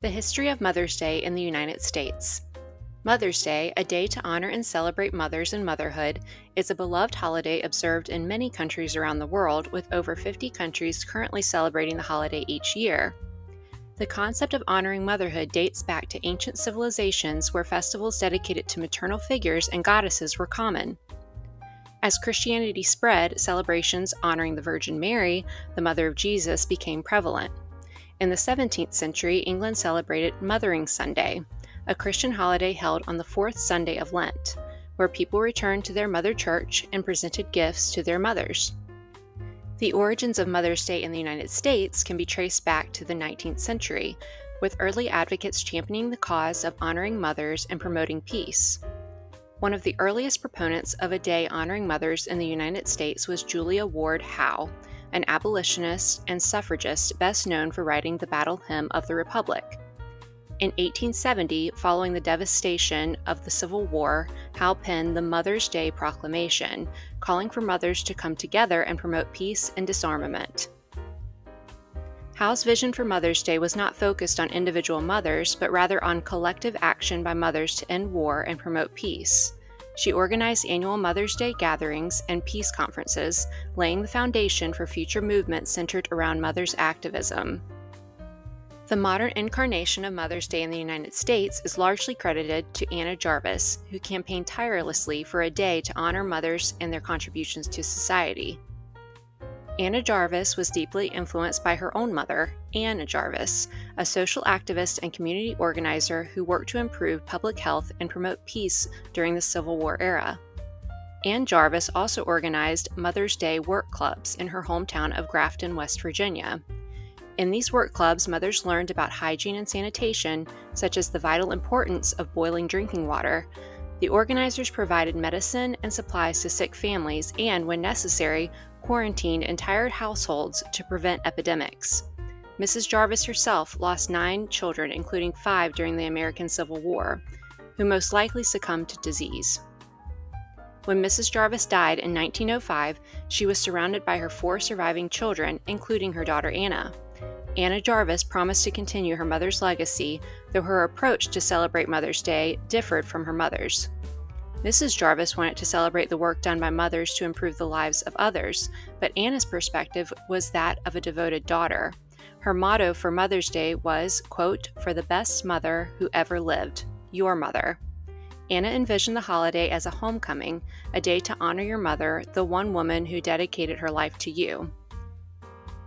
The history of Mother's Day in the United States. Mother's Day, a day to honor and celebrate mothers and motherhood, is a beloved holiday observed in many countries around the world, with over 50 countries currently celebrating the holiday each year. The concept of honoring motherhood dates back to ancient civilizations where festivals dedicated to maternal figures and goddesses were common. As Christianity spread, celebrations honoring the Virgin Mary, the mother of Jesus, became prevalent. In the 17th century, England celebrated Mothering Sunday, a Christian holiday held on the fourth Sunday of Lent, where people returned to their mother church and presented gifts to their mothers. The origins of Mother's Day in the United States can be traced back to the 19th century, with early advocates championing the cause of honoring mothers and promoting peace. One of the earliest proponents of a day honoring mothers in the United States was Julia Ward Howe, an abolitionist and suffragist best known for writing the Battle Hymn of the Republic. In 1870, following the devastation of the Civil War, Howe penned the Mother's Day Proclamation, calling for mothers to come together and promote peace and disarmament. Howe's vision for Mother's Day was not focused on individual mothers, but rather on collective action by mothers to end war and promote peace. She organized annual Mother's Day gatherings and peace conferences, laying the foundation for future movements centered around mothers' activism. The modern incarnation of Mother's Day in the United States is largely credited to Ann Jarvis, who campaigned tirelessly for a day to honor mothers and their contributions to society. Ann Jarvis was deeply influenced by her own mother, Ann Jarvis, a social activist and community organizer who worked to improve public health and promote peace during the Civil War era. Ann Jarvis also organized Mother's Day work clubs in her hometown of Grafton, West Virginia. In these work clubs, mothers learned about hygiene and sanitation, such as the vital importance of boiling drinking water. The organizers provided medicine and supplies to sick families and, when necessary, quarantined entire households to prevent epidemics. Mrs. Jarvis herself lost 9 children, including 5 during the American Civil War, who most likely succumbed to disease. When Mrs. Jarvis died in 1905, she was surrounded by her 4 surviving children, including her daughter Anna. Ann Jarvis promised to continue her mother's legacy, though her approach to celebrate Mother's Day differed from her mother's. Mrs. Jarvis wanted to celebrate the work done by mothers to improve the lives of others, but Anna's perspective was that of a devoted daughter. Her motto for Mother's Day was, quote, "For the best mother who ever lived, your mother." Anna envisioned the holiday as a homecoming, a day to honor your mother, the one woman who dedicated her life to you.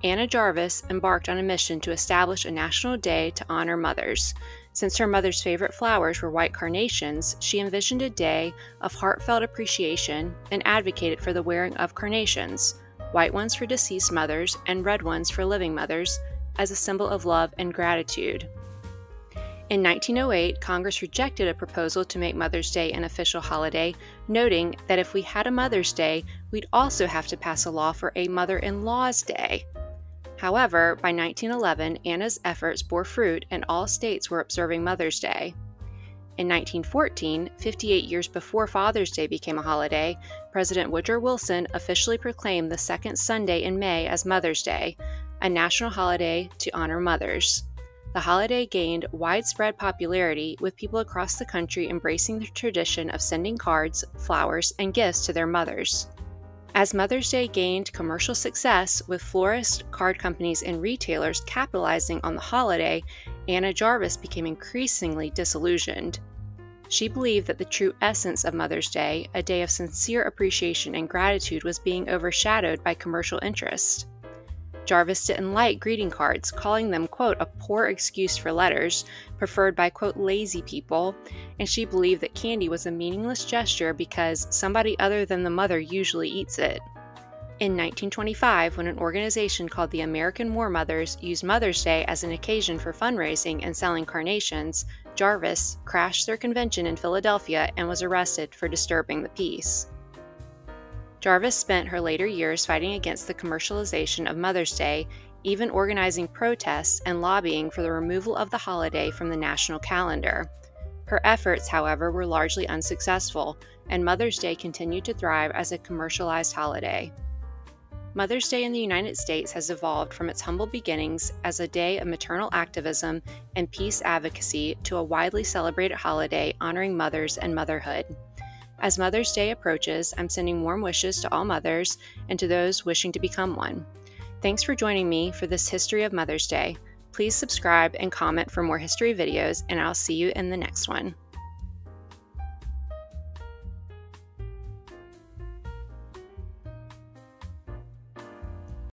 Ann Jarvis embarked on a mission to establish a national day to honor mothers. Since her mother's favorite flowers were white carnations, she envisioned a day of heartfelt appreciation and advocated for the wearing of carnations, white ones for deceased mothers and red ones for living mothers, as a symbol of love and gratitude. In 1908, Congress rejected a proposal to make Mother's Day an official holiday, noting that if we had a Mother's Day, we'd also have to pass a law for a Mother-in-Law's Day. However, by 1911, Anna's efforts bore fruit and all states were observing Mother's Day. In 1914, 58 years before Father's Day became a holiday, President Woodrow Wilson officially proclaimed the second Sunday in May as Mother's Day, a national holiday to honor mothers. The holiday gained widespread popularity, with people across the country embracing the tradition of sending cards, flowers, and gifts to their mothers. As Mother's Day gained commercial success, with florists, card companies, and retailers capitalizing on the holiday, Ann Jarvis became increasingly disillusioned. She believed that the true essence of Mother's Day, a day of sincere appreciation and gratitude, was being overshadowed by commercial interest. Jarvis didn't like greeting cards, calling them, quote, "a poor excuse for letters, preferred by, quote, lazy people," and she believed that candy was a meaningless gesture because somebody other than the mother usually eats it. In 1925, when an organization called the American War Mothers used Mother's Day as an occasion for fundraising and selling carnations, Jarvis crashed their convention in Philadelphia and was arrested for disturbing the peace. Jarvis spent her later years fighting against the commercialization of Mother's Day, even organizing protests and lobbying for the removal of the holiday from the national calendar. Her efforts, however, were largely unsuccessful, and Mother's Day continued to thrive as a commercialized holiday. Mother's Day in the United States has evolved from its humble beginnings as a day of maternal activism and peace advocacy to a widely celebrated holiday honoring mothers and motherhood. As Mother's Day approaches, I'm sending warm wishes to all mothers and to those wishing to become one. Thanks for joining me for this History of Mother's Day. Please subscribe and comment for more history videos, and I'll see you in the next one.